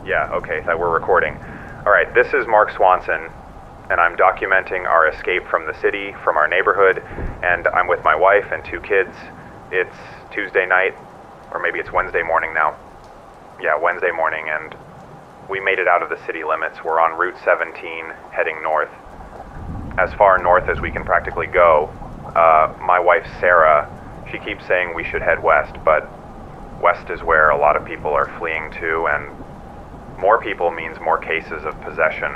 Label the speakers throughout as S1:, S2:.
S1: Yeah, okay, that we're recording. Alright, this is Mark Swanson, and I'm documenting our escape from the city, from our neighborhood, and I'm with my wife and 2 kids. It's Tuesday night, or maybe it's Wednesday morning now. Yeah, Wednesday morning, and we made it out of the city limits. We're on Route 17, heading north. As far north as we can practically go. My wife, Sarah, she keeps saying we should head west, but west is where a lot of people are fleeing to, and more people means more cases of possession,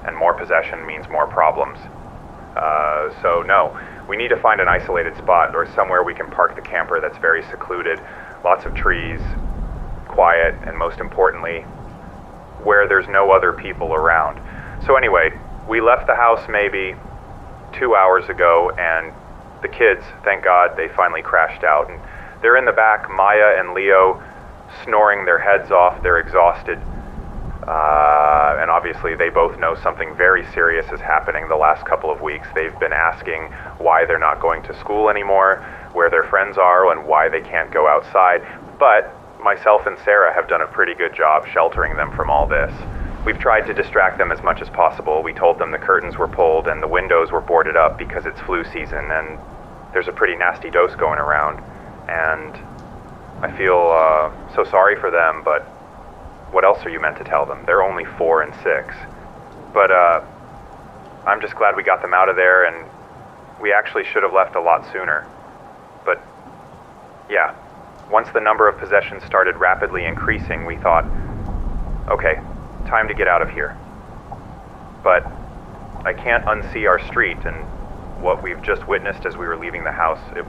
S1: and more possession means more problems. So no, we need to find an isolated spot or somewhere we can park the camper that's very secluded, lots of trees, quiet, and most importantly, where there's no other people around. So anyway, we left the house maybe 2 hours ago, and the kids, thank God, they finally crashed out. And they're in the back, Maya and Leo, snoring their heads off. They're exhausted. And obviously they both know something very serious is happening the last couple of weeks. They've been asking why they're not going to school anymore, where their friends are, and why they can't go outside. But myself and Sarah have done a pretty good job sheltering them from all this. We've tried to distract them as much as possible. We told them the curtains were pulled and the windows were boarded up because it's flu season and there's a pretty nasty dose going around. And I feel so sorry for them, but what else are you meant to tell them? They're only 4 and 6. But I'm just glad we got them out of there, and we actually should have left a lot sooner. But yeah, once the number of possessions started rapidly increasing, we thought, okay, time to get out of here. But I can't unsee our street, and what we've just witnessed as we were leaving the house, it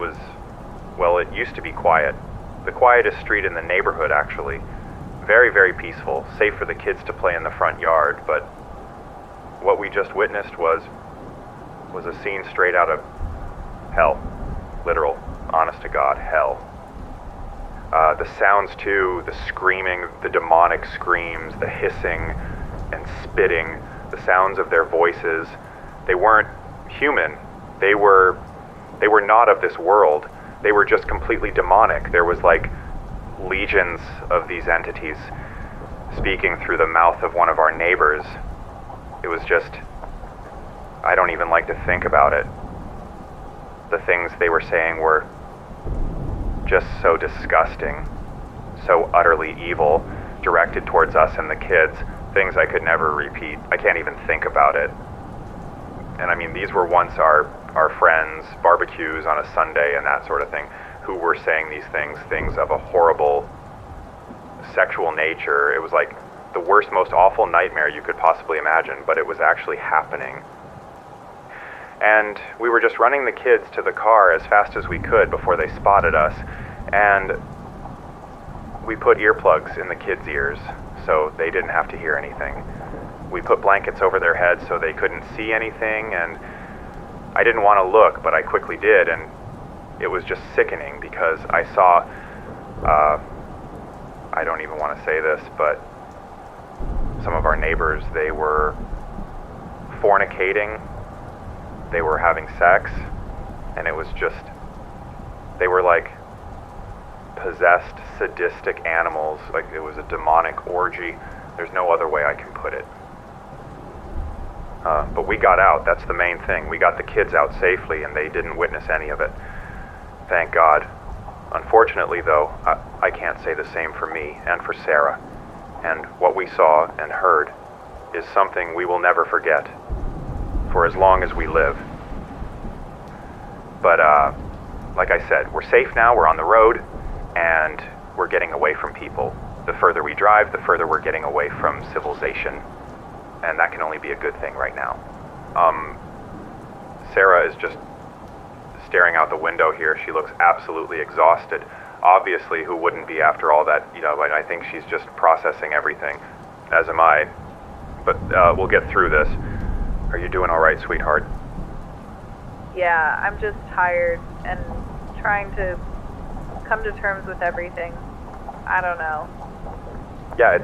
S1: used to be quiet. The quietest street in the neighborhood, actually. Very, very peaceful, safe for the kids to play in the front yard, but what we just witnessed was a scene straight out of hell. Literal, honest to God, hell. The sounds too, the screaming, the demonic screams, the hissing and spitting, the sounds of their voices, they weren't human. They were not of this world. They were just completely demonic. There was like legions of these entities speaking through the mouth of one of our neighbors. It was just, I don't even like to think about it. The things they were saying were just so disgusting, so utterly evil, directed towards us and the kids, things I could never repeat. I can't even think about it. And I mean, these were once our friends, barbecues on a Sunday and that sort of thing, who were saying these things of a horrible sexual nature. It was like the worst, most awful nightmare you could possibly imagine, but it was actually happening. And we were just running the kids to the car as fast as we could before they spotted us, and we put earplugs in the kids' ears so they didn't have to hear anything. We put blankets over their heads so they couldn't see anything, and I didn't want to look, but I quickly did, and it was just sickening because I saw, I don't even want to say this, but some of our neighbors, they were fornicating, they were having sex, and it was just, they were like possessed, sadistic animals, like it was a demonic orgy. There's no other way I can put it. But we got out, that's the main thing. We got the kids out safely and they didn't witness any of it. Thank God. Unfortunately though, I can't say the same for me and for Sarah. And what we saw and heard is something we will never forget for as long as we live. But like I said, we're safe now, we're on the road, and we're getting away from people. The further we drive, the further we're getting away from civilization. And that can only be a good thing right now. Sarah is just staring out the window here. She looks absolutely exhausted. Obviously, who wouldn't be after all that? You know, like, I think she's just processing everything, as am I. But we'll get through this. Are you doing all right, sweetheart?
S2: Yeah, I'm just tired and trying to come to terms with everything. I don't know.
S1: Yeah,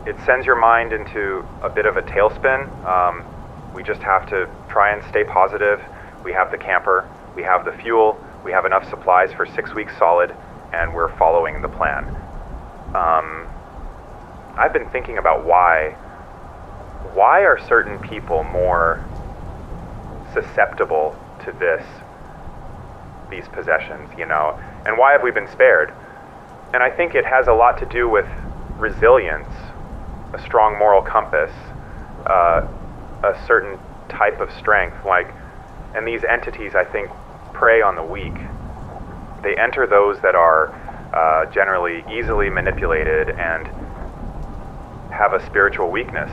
S1: it sends your mind into a bit of a tailspin. We just have to try and stay positive. We have the camper, we have the fuel, we have enough supplies for 6 weeks solid, and we're following the plan. I've been thinking about why are certain people more susceptible to these possessions, and why have we been spared? And I think it has a lot to do with resilience, a strong moral compass, a certain type of strength, and these entities, I think, prey on the weak. They enter those that are generally easily manipulated and have a spiritual weakness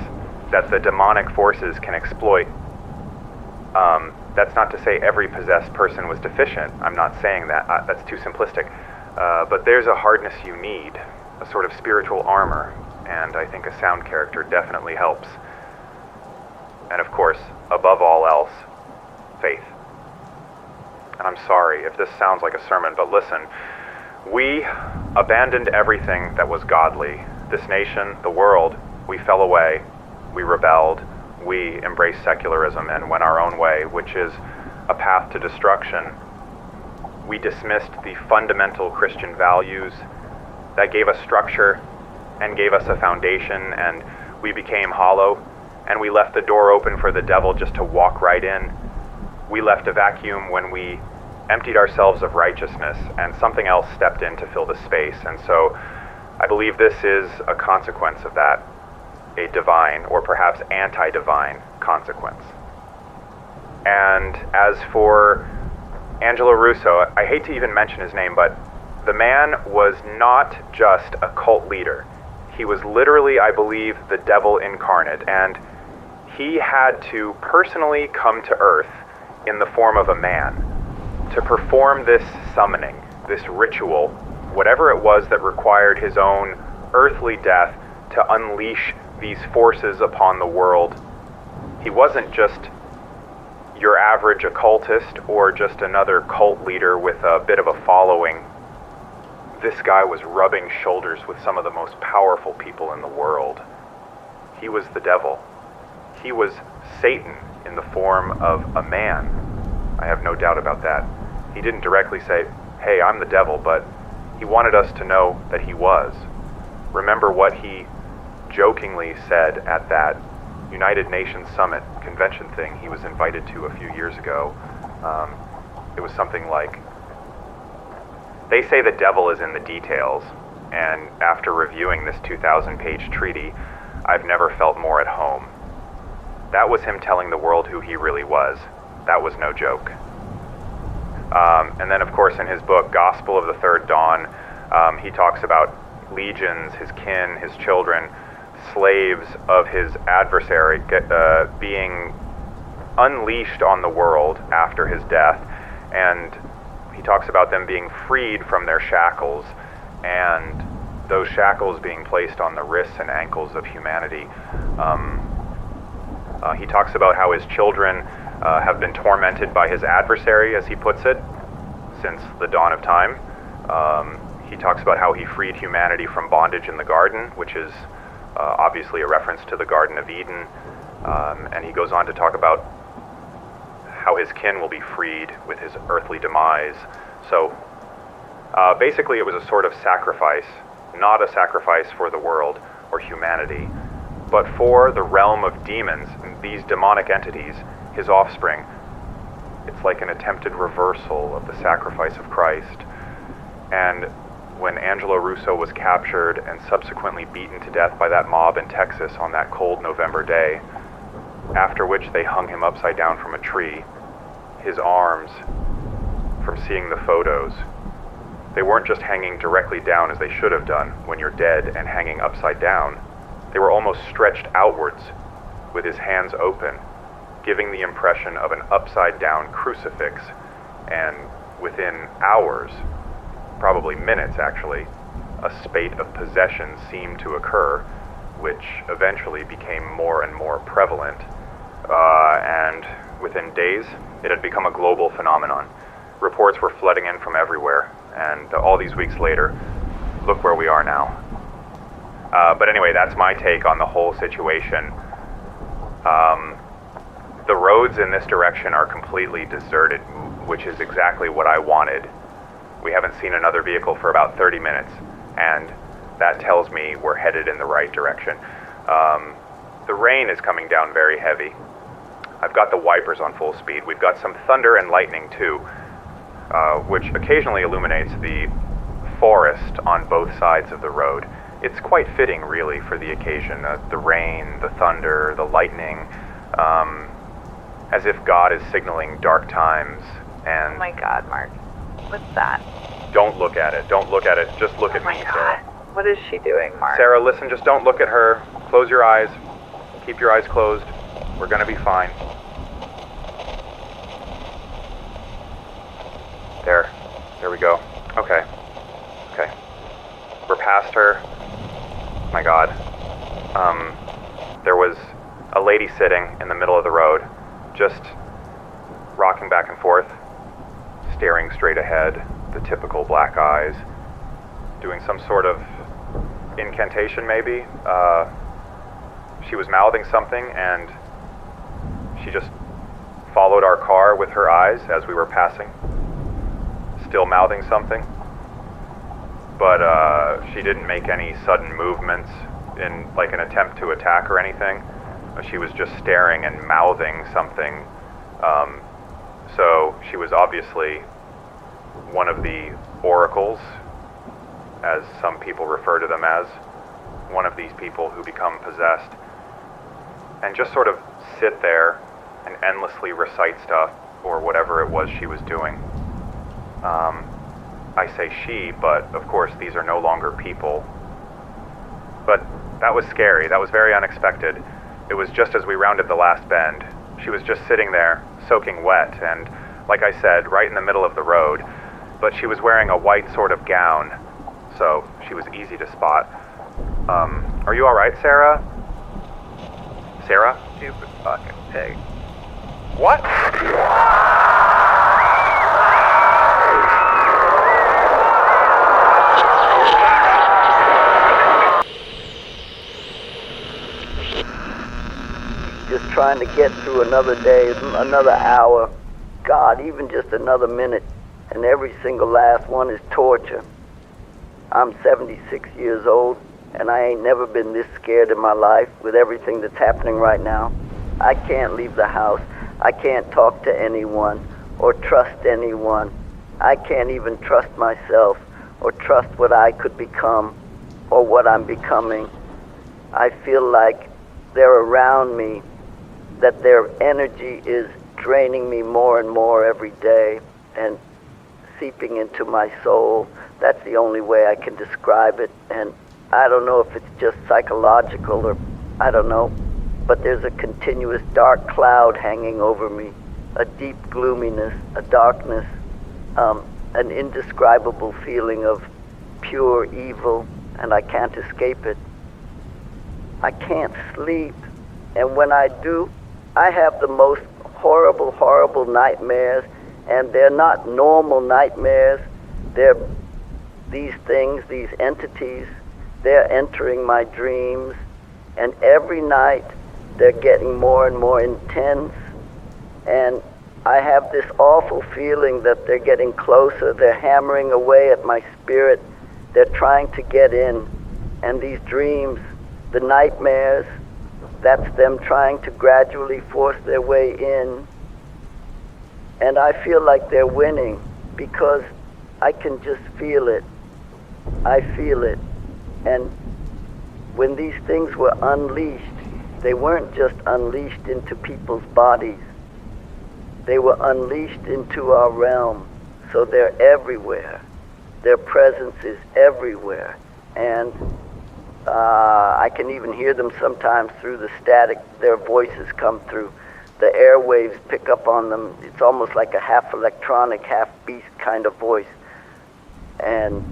S1: that the demonic forces can exploit. That's not to say every possessed person was deficient. I'm not saying that. That's too simplistic. But there's a hardness you need, a sort of spiritual armor, and I think a sound character definitely helps. And of course, above all else, faith. And I'm sorry if this sounds like a sermon, but listen, we abandoned everything that was godly. This nation, the world, we fell away, we rebelled, we embraced secularism and went our own way, which is a path to destruction. We dismissed the fundamental Christian values that gave us structure and gave us a foundation, and we became hollow, and we left the door open for the devil just to walk right in. We left a vacuum when we emptied ourselves of righteousness, and something else stepped in to fill the space. And so I believe this is a consequence of that, a divine or perhaps anti-divine consequence. And as for Angelo Russo, I hate to even mention his name, but the man was not just a cult leader. He was literally, I believe, the devil incarnate, and he had to personally come to Earth in the form of a man to perform this summoning, this ritual, whatever it was that required his own earthly death to unleash these forces upon the world. He wasn't just your average occultist or just another cult leader with a bit of a following. This guy was rubbing shoulders with some of the most powerful people in the world. He was the devil. He was Satan in the form of a man. I have no doubt about that. He didn't directly say, "Hey, I'm the devil," but he wanted us to know that he was. Remember what he jokingly said at that United Nations Summit convention thing he was invited to a few years ago. It was something like, "They say the devil is in the details, and after reviewing this 2,000-page treaty, I've never felt more at home." That was him telling the world who he really was. That was no joke. And then, of course, in his book, Gospel of the Third Dawn, he talks about legions, his kin, his children, slaves of his adversary being unleashed on the world after his death. And he talks about them being freed from their shackles, and those shackles being placed on the wrists and ankles of humanity. He talks about how his children have been tormented by his adversary, as he puts it, since the dawn of time. He talks about how he freed humanity from bondage in the garden, which is obviously a reference to the Garden of Eden. And he goes on to talk about how his kin will be freed with his earthly demise. So basically it was a sort of sacrifice, not a sacrifice for the world or humanity, but for the realm of demons, these demonic entities, his offspring. It's like an attempted reversal of the sacrifice of Christ. And when Angelo Russo was captured and subsequently beaten to death by that mob in Texas on that cold November day, after which they hung him upside down from a tree, his arms, from seeing the photos, they weren't just hanging directly down as they should have done when you're dead and hanging upside down. They were almost stretched outwards with his hands open, giving the impression of an upside-down crucifix. And within hours, probably minutes actually, a spate of possession seemed to occur, which eventually became more and more prevalent. And within days, it had become a global phenomenon. Reports were flooding in from everywhere, and all these weeks later, look where we are now. But anyway, that's my take on the whole situation. The roads in this direction are completely deserted, which is exactly what I wanted. We haven't seen another vehicle for about 30 minutes, and that tells me we're headed in the right direction. The rain is coming down very heavy. I've got the wipers on full speed. We've got some thunder and lightning too, which occasionally illuminates the forest on both sides of the road. It's quite fitting, really, for the occasion. The rain, the thunder, the lightning, as if God is signaling dark times. And
S2: Oh my God, Mark. What's that?
S1: don't look at it. Don't look at it. Just look at
S2: Oh my
S1: me,
S2: God.
S1: Sarah.
S2: What is she doing, Mark?
S1: Sarah, listen. Just don't look at her. Close your eyes. Keep your eyes closed. We're gonna be fine. There. There we go. Okay. Okay. We're past her. My God. There was a lady sitting in the middle of the road, just rocking back and forth, staring straight ahead, the typical black eyes, doing some sort of incantation maybe. She was mouthing something, and she just followed our car with her eyes as we were passing, still mouthing something. But she didn't make any sudden movements in like an attempt to attack or anything. She was just staring and mouthing something. So she was obviously one of the oracles, as some people refer to them as, one of these people who become possessed, and just sort of sit there and endlessly recite stuff, or whatever it was she was doing. I say she, but of course these are no longer people. But that was scary. That was very unexpected. It was just as we rounded the last bend. She was just sitting there, soaking wet, and like I said, right in the middle of the road. But she was wearing a white sort of gown, so she was easy to spot. Are you alright, Sarah? Sarah?
S3: Stupid fucking pig.
S1: What?
S3: Just trying to get through another day, another hour, God, even just another minute, and every single last one is torture. I'm 76 years old, and I ain't never been this scared in my life with everything that's happening right now. I can't leave the house. I can't talk to anyone or trust anyone. I can't even trust myself or trust what I could become or what I'm becoming. I feel like they're around me, that their energy is draining me more and more every day and seeping into my soul. That's the only way I can describe it, and I don't know if it's just psychological or I don't know, but there's a continuous dark cloud hanging over me, a deep gloominess, a darkness, an indescribable feeling of pure evil, and I can't escape it. I can't sleep, and when I do, I have the most horrible, horrible nightmares, and they're not normal nightmares. They're these things, these entities, they're entering my dreams, and every night they're getting more and more intense, and I have this awful feeling that they're getting closer. They're hammering away at my spirit. They're trying to get in, and these dreams, the nightmares, that's them trying to gradually force their way in. And I feel like they're winning because I can just feel it. I feel it. And when these things were unleashed, they weren't just unleashed into people's bodies. They were unleashed into our realm. So they're everywhere. Their presence is everywhere. And I can even hear them sometimes through the static. Their voices come through. The airwaves pick up on them. It's almost like a half electronic, half beast kind of voice. And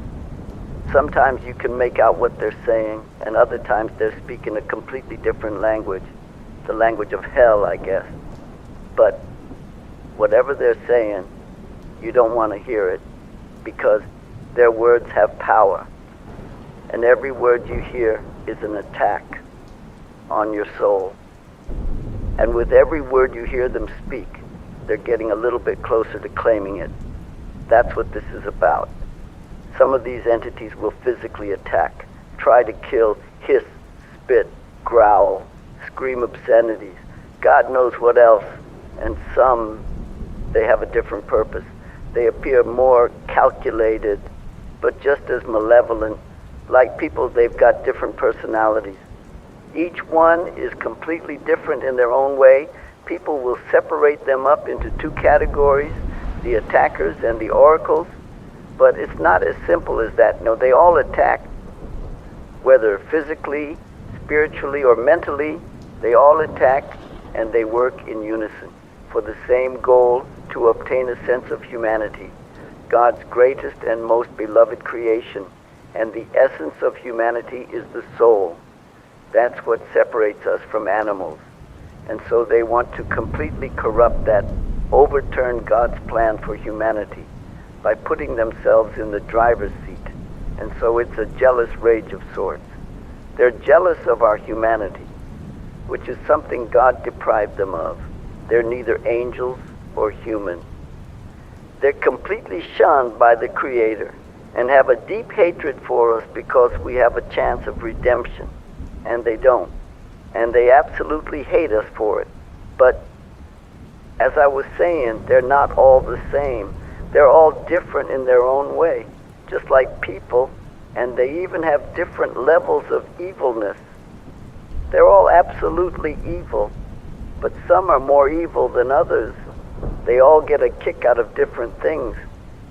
S3: sometimes you can make out what they're saying, and other times they're speaking a completely different language. The language of hell, I guess. But whatever they're saying, you don't want to hear it, because their words have power. And every word you hear is an attack on your soul. And with every word you hear them speak, they're getting a little bit closer to claiming it. That's what this is about. Some of these entities will physically attack, try to kill, hiss, spit, growl, scream obscenities, God knows what else. And some, they have a different purpose. They appear more calculated, but just as malevolent. Like people, they've got different personalities. Each one is completely different in their own way. People will separate them up into two categories, the attackers and the oracles. But it's not as simple as that. No, they all attack, whether physically, spiritually, or mentally. They all attack, and they work in unison for the same goal, to obtain a sense of humanity, God's greatest and most beloved creation. And the essence of humanity is the soul. That's what separates us from animals. And so they want to completely corrupt that, overturn God's plan for humanity by putting themselves in the driver's seat. And so it's a jealous rage of sorts. They're jealous of our humanity, which is something God deprived them of. They're neither angels or human. They're completely shunned by the Creator and have a deep hatred for us because we have a chance of redemption, and they don't. And they absolutely hate us for it. But as I was saying, they're not all the same. They're all different in their own way, just like people, and they even have different levels of evilness. They're all absolutely evil, but some are more evil than others. They all get a kick out of different things,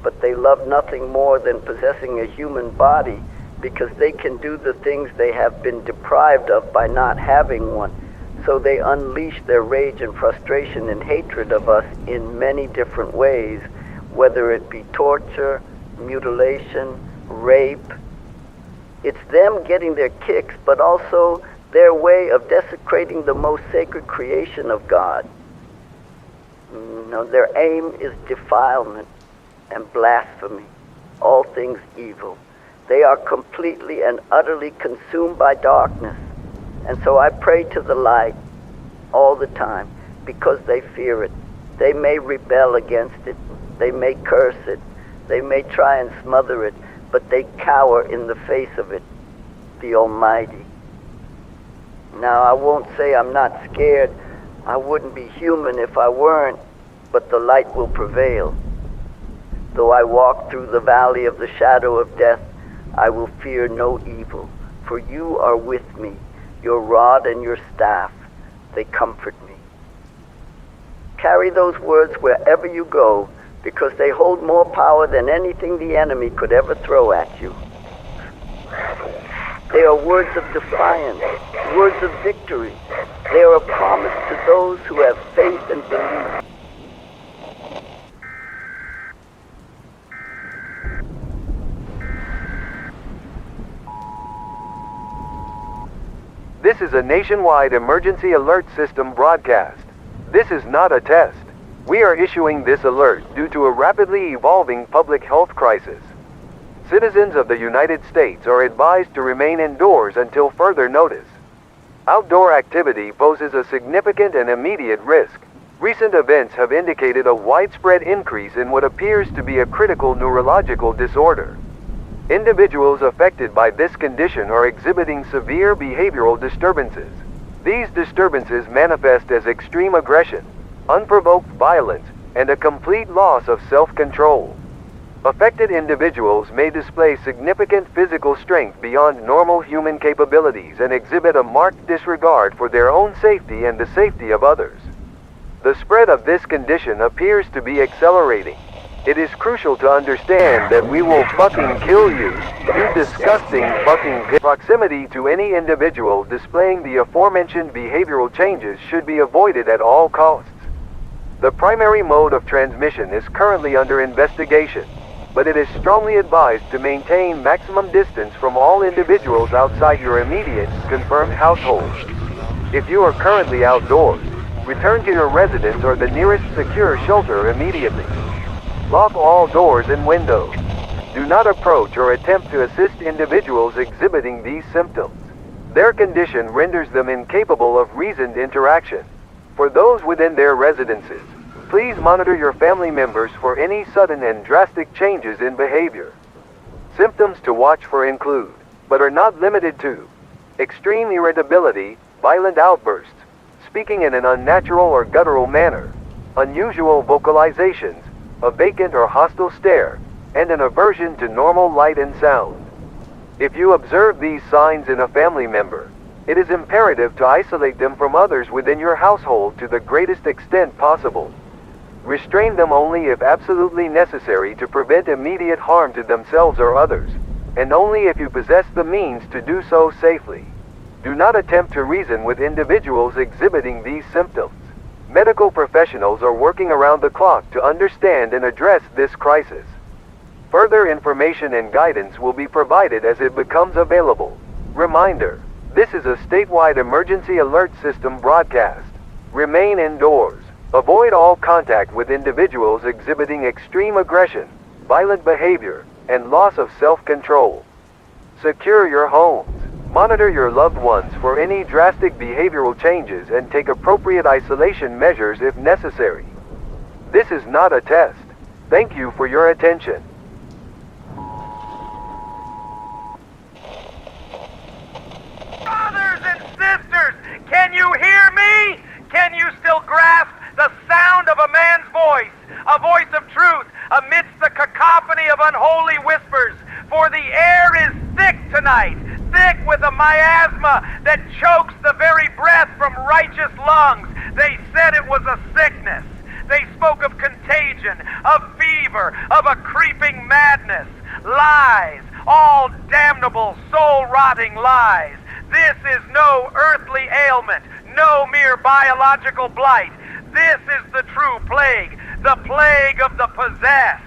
S3: but they love nothing more than possessing a human body, because they can do the things they have been deprived of by not having one. So they unleash their rage and frustration and hatred of us in many different ways, whether it be torture, mutilation, rape. It's them getting their kicks, but also their way of desecrating the most sacred creation of God. No, their aim is defilement and blasphemy, all things evil. They are completely and utterly consumed by darkness. And so I pray to the light all the time, because they fear it. They may rebel against it. They may curse it. They may try and smother it, but they cower in the face of it, the Almighty. Now, I won't say I'm not scared. I wouldn't be human if I weren't, but the light will prevail. Though I walk through the valley of the shadow of death, I will fear no evil, for you are with me. Your rod and your staff, they comfort me. Carry those words wherever you go, because they hold more power than anything the enemy could ever throw at you. They are words of defiance, words of victory. They are a promise to those who have faith and belief.
S4: This is a nationwide emergency alert system broadcast. This is not a test. We are issuing this alert due to a rapidly evolving public health crisis. Citizens of the United States are advised to remain indoors until further notice. Outdoor activity poses a significant and immediate risk. Recent events have indicated a widespread increase in what appears to be a critical neurological disorder. Individuals affected by this condition are exhibiting severe behavioral disturbances. These disturbances manifest as extreme aggression, unprovoked violence, and a complete loss of self-control. Affected individuals may display significant physical strength beyond normal human capabilities and exhibit a marked disregard for their own safety and the safety of others. The spread of this condition appears to be accelerating. It is crucial to understand that we will fucking kill you, you disgusting fucking pig. Proximity to any individual displaying the aforementioned behavioral changes should be avoided at all costs. The primary mode of transmission is currently under investigation, but it is strongly advised to maintain maximum distance from all individuals outside your immediate, confirmed household. If you are currently outdoors, return to your residence or the nearest secure shelter immediately. Lock all doors and windows. Do not approach or attempt to assist individuals exhibiting these symptoms. Their condition renders them incapable of reasoned interaction. For those within their residences, please monitor your family members for any sudden and drastic changes in behavior. Symptoms to watch for include but are not limited to extreme irritability, violent outbursts, speaking in an unnatural or guttural manner, unusual vocalizations, a vacant or hostile stare, and an aversion to normal light and sound. If you observe these signs in a family member, it is imperative to isolate them from others within your household to the greatest extent possible. Restrain them only if absolutely necessary to prevent immediate harm to themselves or others, and only if you possess the means to do so safely. Do not attempt to reason with individuals exhibiting these symptoms. Medical professionals are working around the clock to understand and address this crisis. Further information and guidance will be provided as it becomes available. Reminder: this is a statewide emergency alert system broadcast. Remain indoors. Avoid all contact with individuals exhibiting extreme aggression, violent behavior, and loss of self-control. Secure your homes. Monitor your loved ones for any drastic behavioral changes and take appropriate isolation measures if necessary. This is not a test. Thank you for your attention.
S5: Brothers and sisters, can you hear me? Can you still grasp the sound of a man's voice, a voice of truth amidst the cacophony of unholy whispers? For the air is thick tonight, thick with a miasma that chokes the very breath from righteous lungs. They said it was a sickness. They spoke of contagion, of fever, of a creeping madness. Lies, all damnable, soul-rotting lies. This is no earthly ailment, no mere biological blight. This is the true plague, the plague of the possessed.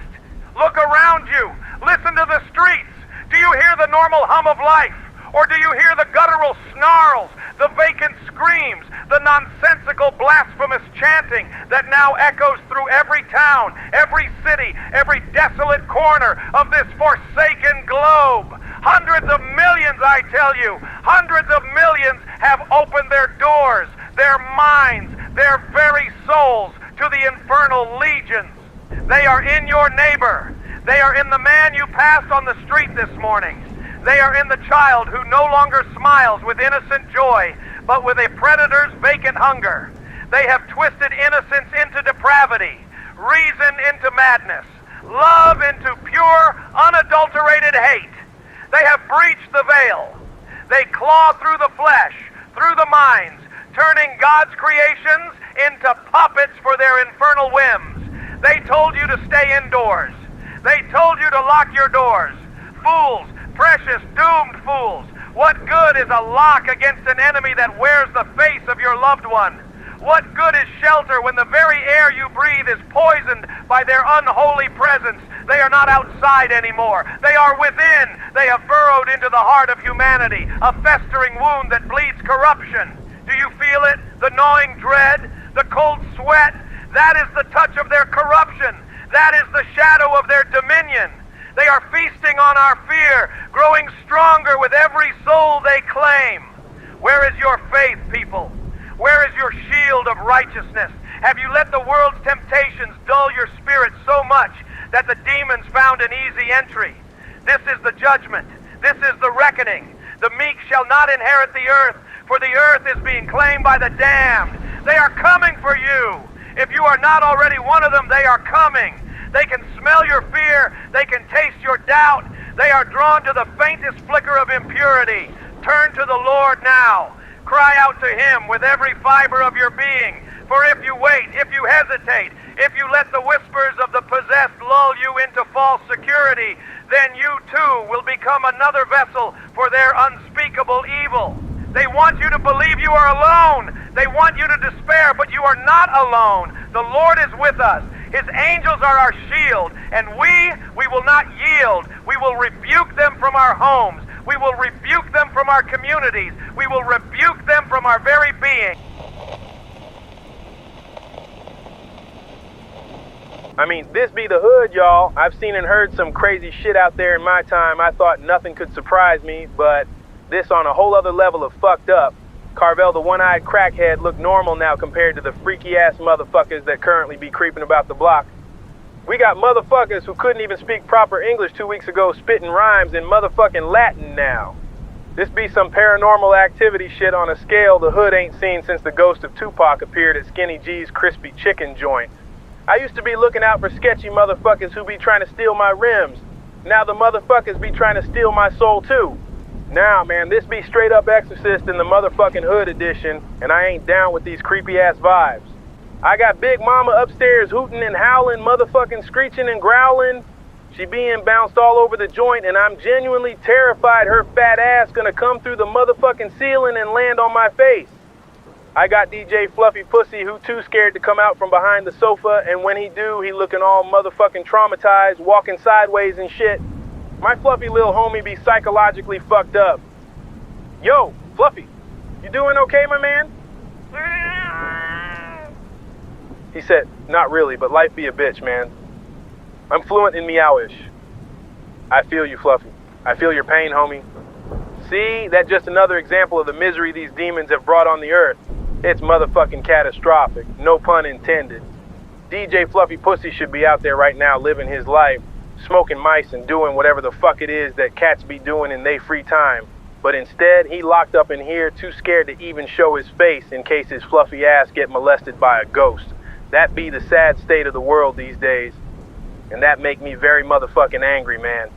S5: Look around you. Listen to the streets. Do you hear the normal hum of life? Or do you hear the guttural snarls, the vacant screams, the nonsensical blasphemous chanting that now echoes through every town, every city, every desolate corner of this forsaken globe? Hundreds of millions, I tell you, hundreds of millions have opened their doors, their minds, their very souls to the infernal legions. They are in your neighbor. They are in the man you passed on the street this morning. They are in the child who no longer smiles with innocent joy, but with a predator's vacant hunger. They have twisted innocence into depravity, reason into madness, love into pure, unadulterated hate. They have breached the veil. They claw through the flesh, through the minds, turning God's creations into puppets for their infernal whims. They told you to stay indoors. They told you to lock your doors. Fools, precious, doomed fools. What good is a lock against an enemy that wears the face of your loved one? What good is shelter when the very air you breathe is poisoned by their unholy presence? They are not outside anymore. They are within. They have burrowed into the heart of humanity, a festering wound that bleeds corruption. Do you feel it? The gnawing dread? The cold sweat? That is the touch of their corruption. That is the shadow of their dominion. They are feasting on our fear, growing stronger with every soul they claim. Where is your faith, people? Where is your shield of righteousness? Have you let the world's temptations dull your spirit so much that the demons found an easy entry? This is the judgment. This is the reckoning. The meek shall not inherit the earth, for the earth is being claimed by the damned. They are coming for you. If you are not already one of them, they are coming. They can smell your fear. They can taste your doubt. They are drawn to the faintest flicker of impurity. Turn to the Lord now. Cry out to Him with every fiber of your being. For if you wait, if you hesitate, if you let the whispers of the possessed lull you into false security, then you too will become another vessel for their unspeakable evil. They want you to believe you are alone. They want you to despair, but you are not alone. The Lord is with us. His angels are our shield, and we will not yield. We will rebuke them from our homes. We will rebuke them from our communities. We will rebuke them from our very being.
S6: I mean, this be the hood, y'all. I've seen and heard some crazy shit out there in my time. I thought nothing could surprise me, but this on a whole other level of fucked up. Carvel, the one-eyed crackhead, look normal now compared to the freaky-ass motherfuckers that currently be creeping about the block. We got motherfuckers who couldn't even speak proper English 2 weeks ago spitting rhymes in motherfucking Latin now. This be some paranormal activity shit on a scale the hood ain't seen since the ghost of Tupac appeared at Skinny G's crispy chicken joint. I used to be looking out for sketchy motherfuckers who be trying to steal my rims. Now the motherfuckers be trying to steal my soul too. Now, man, this be straight up Exorcist in the motherfucking hood edition, and I ain't down with these creepy ass vibes. I got Big Mama upstairs hooting and howling, motherfucking screeching and growling. She being bounced all over the joint, and I'm genuinely terrified her fat ass gonna come through the motherfucking ceiling and land on my face. I got DJ Fluffy Pussy who too scared to come out from behind the sofa, and when he do, he looking all motherfucking traumatized, walking sideways and shit. My fluffy little homie be psychologically fucked up. Yo, Fluffy, you doing okay, my man? He said, not really, but life be a bitch, man. I'm fluent in meowish. I feel you, Fluffy. I feel your pain, homie. See, that's just another example of the misery these demons have brought on the earth. It's motherfucking catastrophic, no pun intended. DJ Fluffy Pussy should be out there right now living his life, smoking mice and doing whatever the fuck it is that cats be doing in they free time. But instead, he locked up in here too scared to even show his face in case his fluffy ass get molested by a ghost. That be the sad state of the world these days. And that make me very motherfucking angry, man.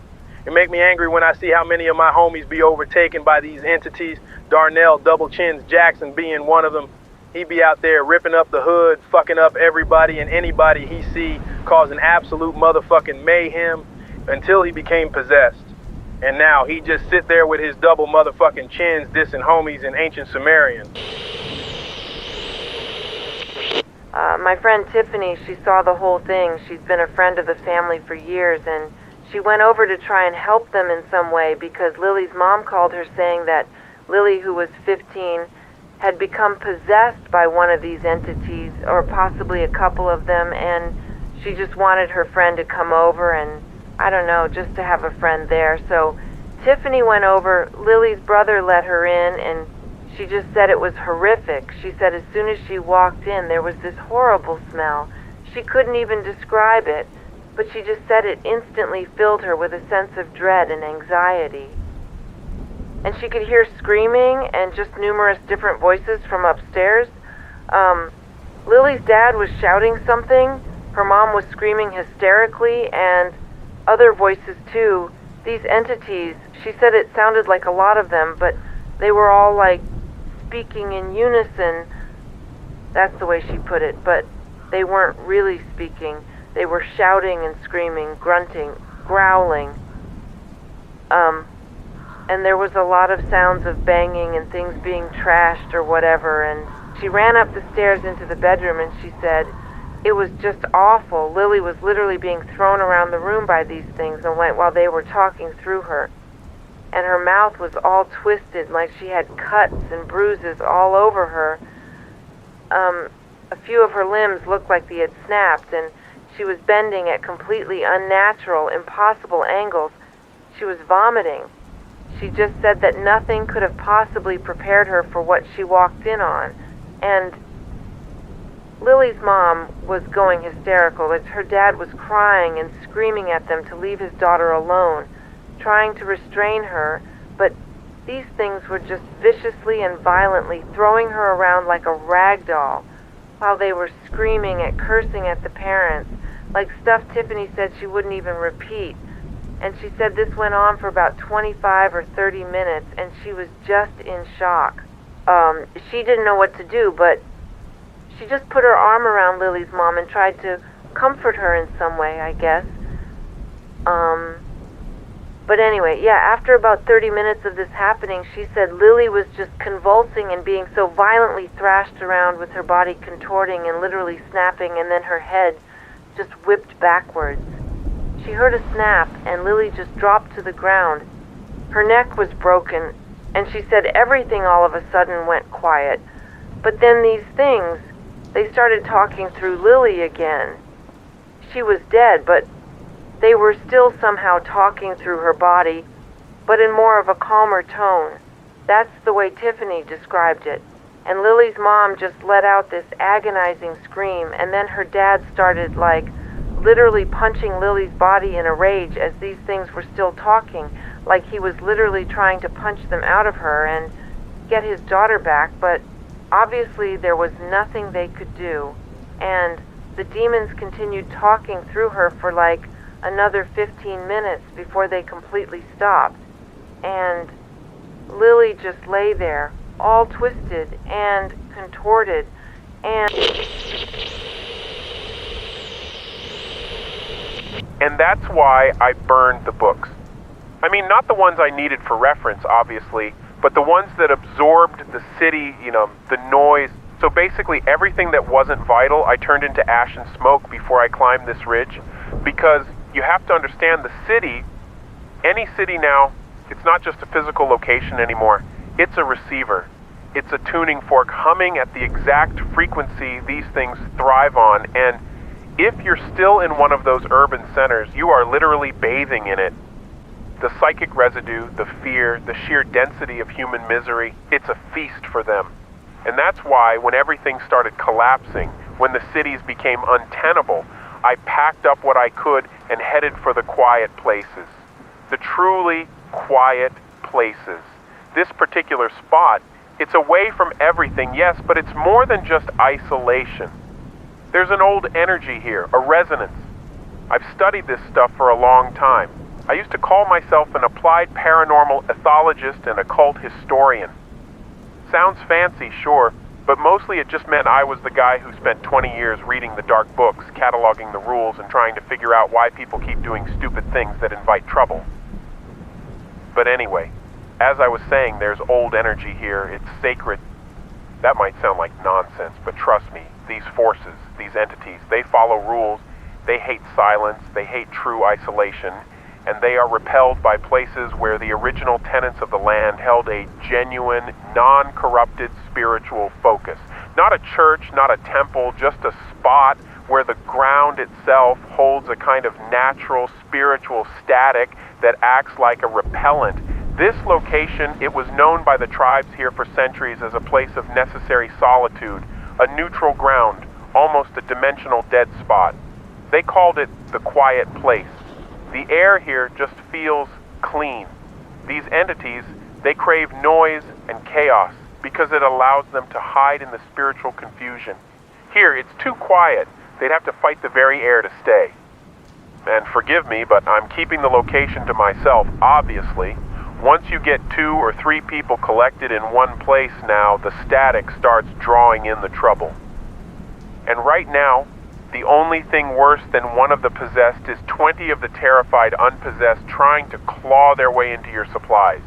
S6: It make me angry when I see how many of my homies be overtaken by these entities, Darnell Double Chins Jackson being one of them. He be out there ripping up the hood, fucking up everybody and anybody he see, causing absolute motherfucking mayhem until he became possessed. And now he just sit there with his double motherfucking chins dissing homies in ancient Sumerian.
S7: My friend Tiffany, she saw the whole thing. She's been a friend of the family for years, and she went over to try and help them in some way because Lily's mom called her saying that Lily, who was 15, had become possessed by one of these entities, or possibly a couple of them, and she just wanted her friend to come over and, I don't know, just to have a friend there. So Tiffany went over. Lily's brother let her in, and she just said it was horrific. She said as soon as she walked in, there was this horrible smell. She couldn't even describe it, but she just said it instantly filled her with a sense of dread and anxiety. And she could hear screaming and just numerous different voices from upstairs. Lily's dad was shouting something. Her mom was screaming hysterically, and other voices too. These entities, she said it sounded like a lot of them, but they were all like speaking in unison. That's the way she put it, but they weren't really speaking. They were shouting and screaming, grunting, growling. And there was a lot of sounds of banging and things being trashed or whatever, and she ran up the stairs into the bedroom and she said it was just awful. Lily was literally being thrown around the room by these things and went while they were talking through her. And her mouth was all twisted, like she had cuts and bruises all over her. A few of her limbs looked like they had snapped, and she was bending at completely unnatural, impossible angles. She was vomiting. She just said that nothing could have possibly prepared her for what she walked in on. And Lily's mom was going hysterical. Her dad was crying and screaming at them to leave his daughter alone, trying to restrain her, but these things were just viciously and violently throwing her around like a rag doll while they were screaming and cursing at the parents, like stuff Tiffany said she wouldn't even repeat. And she said this went on for about 25 or 30 minutes, and she was just in shock. She didn't know what to do, but she just put her arm around Lily's mom and tried to comfort her in some way, I guess. But anyway, yeah, after about 30 minutes of this happening, she said Lily was just convulsing and being so violently thrashed around with her body contorting and literally snapping, and then her head just whipped backwards. She heard a snap, and Lily just dropped to the ground. Her neck was broken, and she said everything all of a sudden went quiet. But then these things, they started talking through Lily again. She was dead, but they were still somehow talking through her body, but in more of a calmer tone. That's the way Tiffany described it. And Lily's mom just let out this agonizing scream, and then her dad started, like, literally punching Lily's body in a rage as these things were still talking, like he was literally trying to punch them out of her and get his daughter back, but obviously there was nothing they could do, and the demons continued talking through her for like another 15 minutes before they completely stopped. And Lily just lay there, all twisted and contorted, and
S6: that's why I burned the books. I mean, not the ones I needed for reference, obviously, but the ones that absorbed the city, the noise. So basically everything that wasn't vital, I turned into ash and smoke before I climbed this ridge, because you have to understand the city, any city now, it's not just a physical location anymore. It's a receiver. It's a tuning fork humming at the exact frequency these things thrive on. And if you're still in one of those urban centers, you are literally bathing in it. The psychic residue, the fear, the sheer density of human misery, it's a feast for them. And that's why when everything started collapsing, when the cities became untenable, I packed up what I could and headed for the quiet places. The truly quiet places. This particular spot, it's away from everything, yes, but it's more than just isolation. There's an old energy here, a resonance. I've studied this stuff for a long time. I used to call myself an applied paranormal ethologist and occult historian. Sounds fancy, sure, but mostly it just meant I was the guy who spent 20 years reading the dark books, cataloging the rules, and trying to figure out why people keep doing stupid things that invite trouble. But anyway, as I was saying, there's old energy here. It's sacred. That might sound like nonsense, but trust me, these forces, these entities, they follow rules. They hate silence. They hate true isolation. And they are repelled by places where the original tenants of the land held a genuine, non-corrupted spiritual focus. Not a church, not a temple, just a spot where the ground itself holds a kind of natural spiritual static that acts like a repellent. This location, it was known by the tribes here for centuries as a place of necessary solitude, a neutral ground, almost a dimensional dead spot. They called it the quiet place. The air here just feels clean. These entities, they crave noise and chaos because it allows them to hide in the spiritual confusion. Here, it's too quiet. They'd have to fight the very air to stay. And forgive me, but I'm keeping the location to myself, obviously. Once you get 2 or 3 people collected in one place now, the static starts drawing in the trouble. And right now, the only thing worse than one of the possessed is 20 of the terrified unpossessed trying to claw their way into your supplies.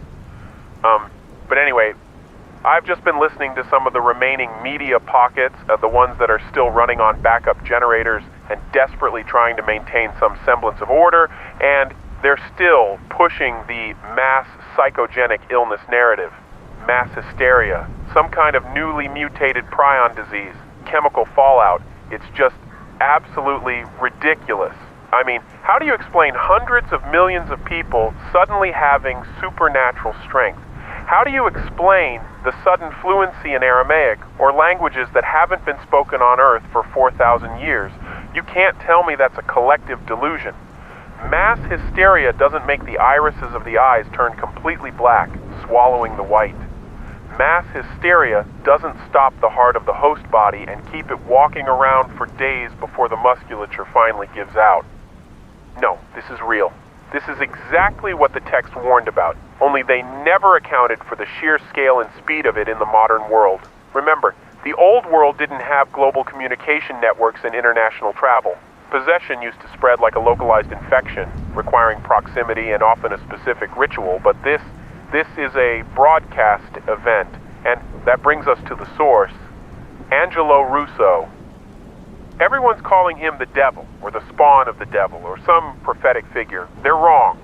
S6: But anyway, I've just been listening to some of the remaining media pockets, the ones that are still running on backup generators and desperately trying to maintain some semblance of order, and they're still pushing the mass psychogenic illness narrative, mass hysteria, some kind of newly mutated prion disease, chemical fallout. It's just absolutely ridiculous. I mean, how do you explain hundreds of millions of people suddenly having supernatural strength? How do you explain the sudden fluency in Aramaic or languages that haven't been spoken on Earth for 4,000 years? You can't tell me that's a collective delusion. Mass hysteria doesn't make the irises of the eyes turn completely black, swallowing the white. Mass hysteria doesn't stop the heart of the host body and keep it walking around for days before the musculature finally gives out. No, this is real. This is exactly what the text warned about, only they never accounted for the sheer scale and speed of it in the modern world. Remember, the old world didn't have global communication networks and international travel. Possession used to spread like a localized infection, requiring proximity and often a specific ritual, but this is a broadcast event, and that brings us to the source, Angelo Russo. Everyone's calling him the devil, or the spawn of the devil, or some prophetic figure. They're wrong.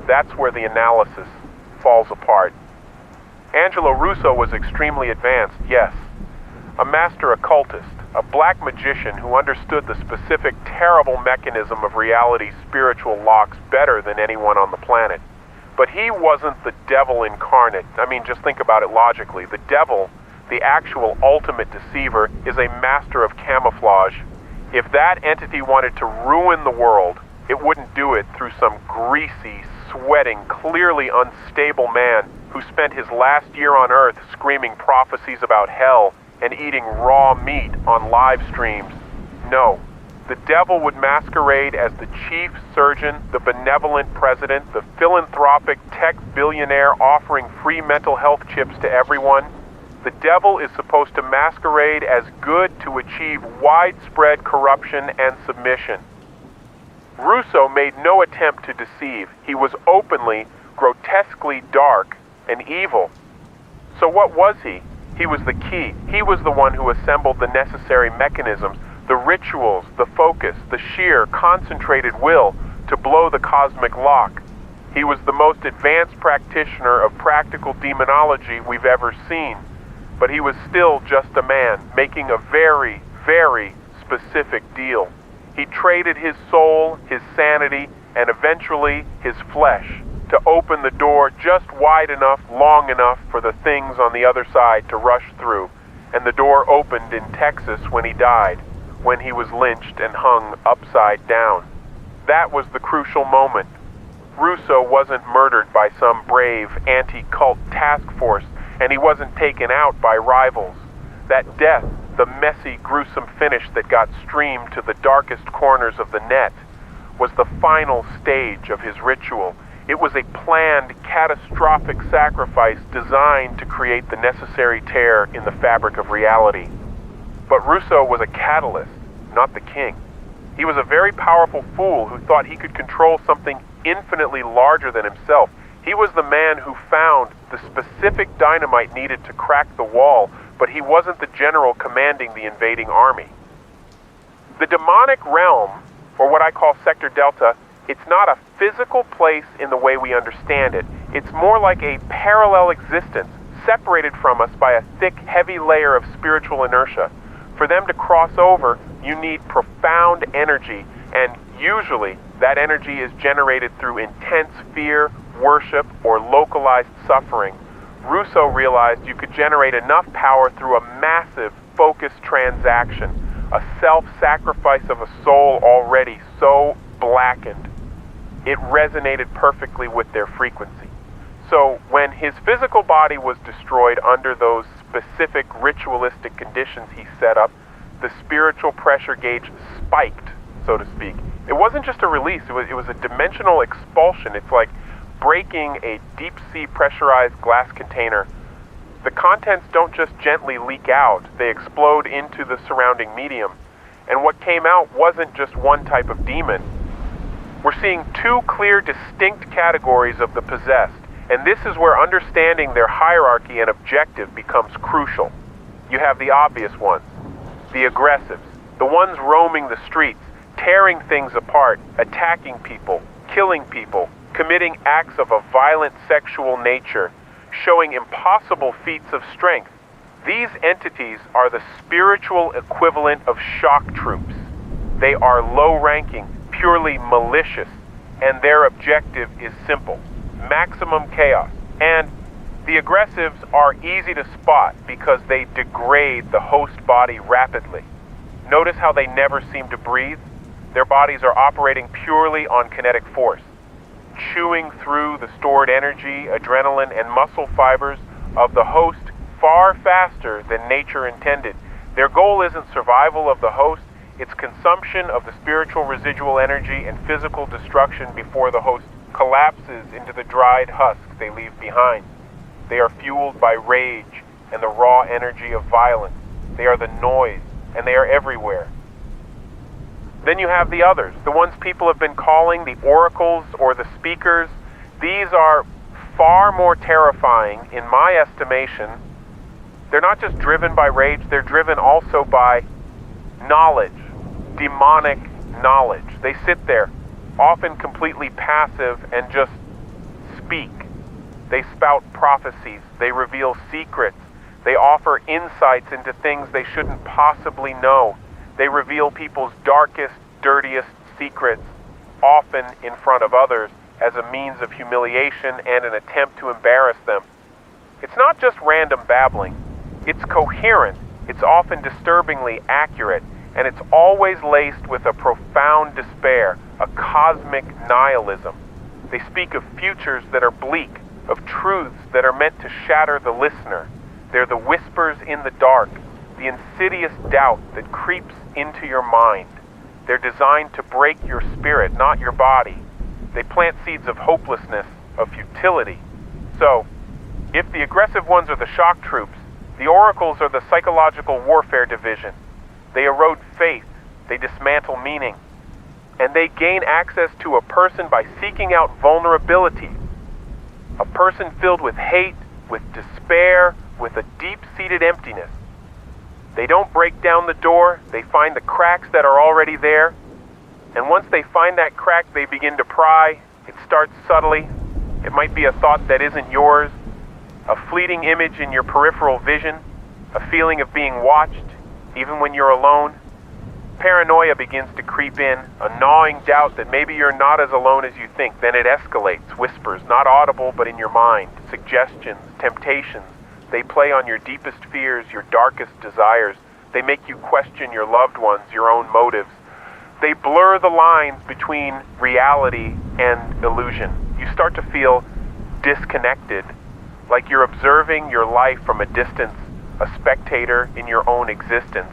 S6: That's where the analysis falls apart. Angelo Russo was extremely advanced, yes. A master occultist, a black magician who understood the specific terrible mechanism of reality's spiritual locks better than anyone on the planet. But he wasn't the devil incarnate. I mean, just think about it logically. The devil, the actual ultimate deceiver, is a master of camouflage. If that entity wanted to ruin the world, it wouldn't do it through some greasy,
S8: sweating, clearly unstable man who spent his last year on Earth screaming prophecies about hell and eating raw meat on live streams. No, the devil would masquerade as the chief surgeon, the benevolent president, the philanthropic tech billionaire offering free mental health chips to everyone. The devil is supposed to masquerade as good to achieve widespread corruption and submission. Russo made no attempt to deceive. He was openly, grotesquely dark and evil. So what was he? He was the key. He was the one who assembled the necessary mechanisms, the rituals, the focus, the sheer, concentrated will to blow the cosmic lock. He was the most advanced practitioner of practical demonology we've ever seen. But he was still just a man, making a very, very specific deal. He traded his soul, his sanity, and eventually his flesh to open the door just wide enough, long enough for the things on the other side to rush through. And the door opened in Texas when he died, when he was lynched and hung upside down. That was the crucial moment. Russo wasn't murdered by some brave anti-cult task force, and he wasn't taken out by rivals. That death, the messy, gruesome finish that got streamed to the darkest corners of the net, was the final stage of his ritual. It was a planned, catastrophic sacrifice designed to create the necessary tear in the fabric of reality. But Russo was a catalyst, not the king. He was a very powerful fool who thought he could control something infinitely larger than himself. He was the man who found the specific dynamite needed to crack the wall, but he wasn't the general commanding the invading army. The demonic realm, or what I call Sector Delta, it's not a physical place in the way we understand it. It's more like a parallel existence, separated from us by a thick, heavy layer of spiritual inertia. For them to cross over, you need profound energy, and usually that energy is generated through intense fear, worship, or localized suffering. Russo realized you could generate enough power through a massive, focused transaction, a self-sacrifice of a soul already so blackened. It resonated perfectly with their frequency. So when his physical body was destroyed under those specific ritualistic conditions he set up, the spiritual pressure gauge spiked, so to speak. It wasn't just a release, it was a dimensional expulsion. It's like breaking a deep-sea pressurized glass container. The contents don't just gently leak out, they explode into the surrounding medium. And what came out wasn't just one type of demon. We're seeing two clear, distinct categories of the possessed, and this is where understanding their hierarchy and objective becomes crucial. You have the obvious ones, the aggressives, the ones roaming the streets, tearing things apart, attacking people, killing people, committing acts of a violent sexual nature, showing impossible feats of strength. These entities are the spiritual equivalent of shock troops. They are low-ranking, purely malicious, and their objective is simple: maximum chaos. And the aggressives are easy to spot because they degrade the host body rapidly. Notice how they never seem to breathe? Their bodies are operating purely on kinetic force, chewing through the stored energy, adrenaline, and muscle fibers of the host far faster than nature intended. Their goal isn't survival of the host, it's consumption of the spiritual residual energy and physical destruction before the host collapses into the dried husk they leave behind. They are fueled by rage and the raw energy of violence. They are the noise, and they are everywhere. Then you have the others, the ones people have been calling the oracles or the speakers. These are far more terrifying, in my estimation. They're not just driven by rage, they're driven also by knowledge, demonic knowledge. They sit there, often completely passive, and just speak. They spout prophecies, they reveal secrets, they offer insights into things they shouldn't possibly know. They reveal people's darkest, dirtiest secrets, often in front of others, as a means of humiliation and an attempt to embarrass them. It's not just random babbling. It's coherent, it's often disturbingly accurate, and it's always laced with a profound despair, a cosmic nihilism. They speak of futures that are bleak, of truths that are meant to shatter the listener. They're the whispers in the dark, the insidious doubt that creeps into your mind. They're designed to break your spirit, not your body. They plant seeds of hopelessness, of futility. So, if the aggressive ones are the shock troops, the oracles are the psychological warfare division. They erode faith, they dismantle meaning, and they gain access to a person by seeking out vulnerability. A person filled with hate, with despair, with a deep-seated emptiness. They don't break down the door, they find the cracks that are already there, and once they find that crack, they begin to pry. It starts subtly. It might be a thought that isn't yours, a fleeting image in your peripheral vision, a feeling of being watched, even when you're alone. Paranoia begins to creep in, a gnawing doubt that maybe you're not as alone as you think. Then it escalates, whispers, not audible but in your mind, suggestions, temptations. They play on your deepest fears, your darkest desires. They make you question your loved ones, your own motives. They blur the lines between reality and illusion. You start to feel disconnected, like you're observing your life from a distance, a spectator in your own existence.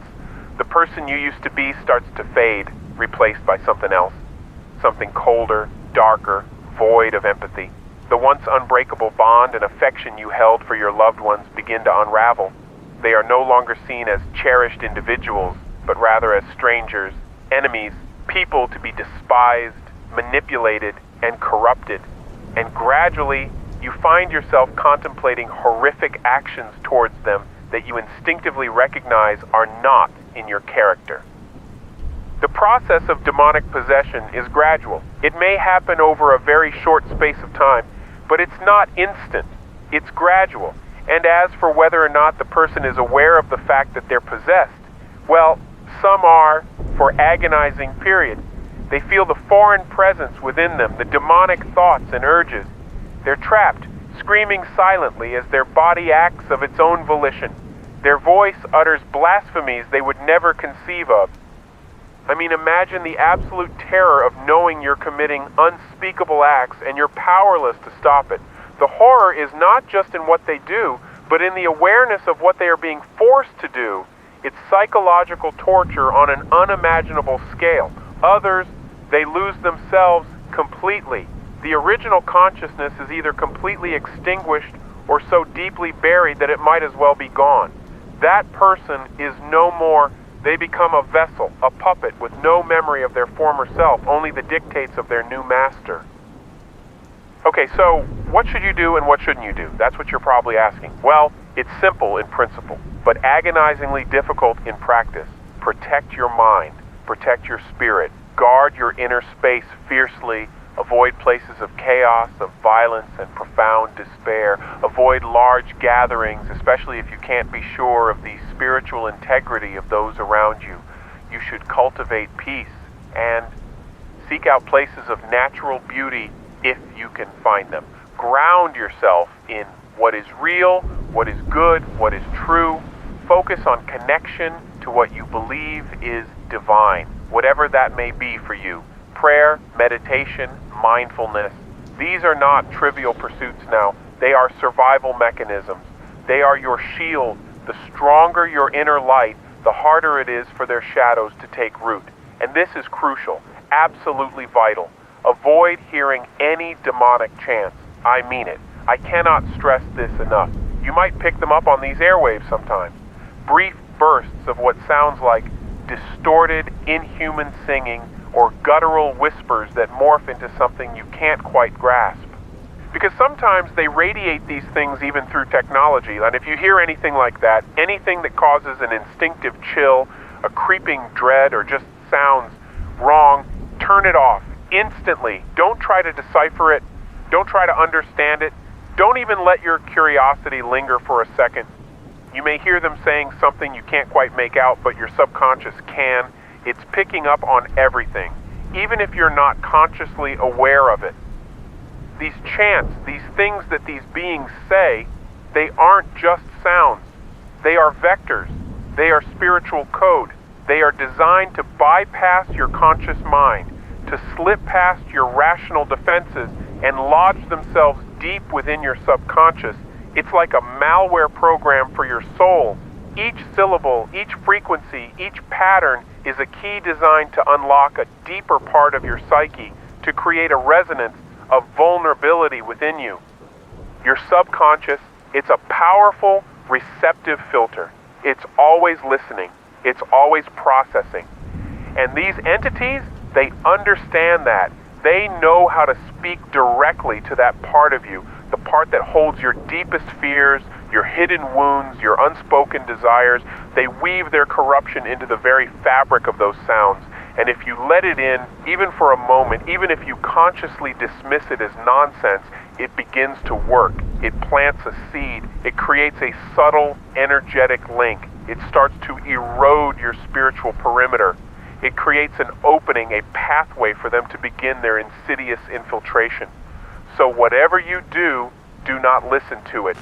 S8: The person you used to be starts to fade, replaced by something else, something colder, darker, void of empathy. The once unbreakable bond and affection you held for your loved ones begin to unravel. They are no longer seen as cherished individuals, but rather as strangers, enemies, people to be despised, manipulated, and corrupted. And gradually, you find yourself contemplating horrific actions towards them that you instinctively recognize are not in your character. The process of demonic possession is gradual. It may happen over a very short space of time, but it's not instant. It's gradual. And as for whether or not the person is aware of the fact that they're possessed, well, some are for agonizing period. They feel the foreign presence within them, the demonic thoughts and urges. They're trapped, screaming silently as their body acts of its own volition. Their voice utters blasphemies they would never conceive of. I mean, imagine the absolute terror of knowing you're committing unspeakable acts and you're powerless to stop it. The horror is not just in what they do, but in the awareness of what they are being forced to do. It's psychological torture on an unimaginable scale. Others, they lose themselves completely. The original consciousness is either completely extinguished or so deeply buried that it might as well be gone. That person is no more. They become a vessel, a puppet with no memory of their former self, only the dictates of their new master. Okay, so what should you do and what shouldn't you do? That's what you're probably asking. Well, it's simple in principle, but agonizingly difficult in practice. Protect your mind, protect your spirit, guard your inner space fiercely, avoid places of chaos, of violence and profound despair, avoid large gatherings, especially if you can't be sure of the spiritual integrity of those around you. You should cultivate peace and seek out places of natural beauty if you can find them. Ground yourself in what is real, what is good, what is true. Focus on connection to what you believe is divine, whatever that may be for you. Prayer, meditation, mindfulness. These are not trivial pursuits now. They are survival mechanisms. They are your shield. The stronger your inner light, the harder it is for their shadows to take root. And this is crucial, absolutely vital. Avoid hearing any demonic chants. I mean it. I cannot stress this enough. You might pick them up on these airwaves sometimes. Brief bursts of what sounds like distorted, inhuman singing or guttural whispers that morph into something you can't quite grasp. Because sometimes they radiate these things even through technology. And if you hear anything like that, anything that causes an instinctive chill, a creeping dread, or just sounds wrong, turn it off instantly. Don't try to decipher it. Don't try to understand it. Don't even let your curiosity linger for a second. You may hear them saying something you can't quite make out, but your subconscious can. It's picking up on everything, even if you're not consciously aware of it. These chants, these things that these beings say, they aren't just sounds. They are vectors. They are spiritual code. They are designed to bypass your conscious mind, to slip past your rational defenses and lodge themselves deep within your subconscious. It's like a malware program for your soul. Each syllable, each frequency, each pattern is a key designed to unlock a deeper part of your psyche, to create a resonance of vulnerability within you. Your subconscious, it's a powerful, receptive filter. It's always listening. It's always processing. And these entities, they understand that. They know how to speak directly to that part of you, the part that holds your deepest fears, your hidden wounds, your unspoken desires. They weave their corruption into the very fabric of those sounds. And if you let it in, even for a moment, even if you consciously dismiss it as nonsense, it begins to work. It plants a seed. It creates a subtle, energetic link. It starts to erode your spiritual perimeter. It creates an opening, a pathway for them to begin their insidious infiltration. So whatever you do, do not listen to it.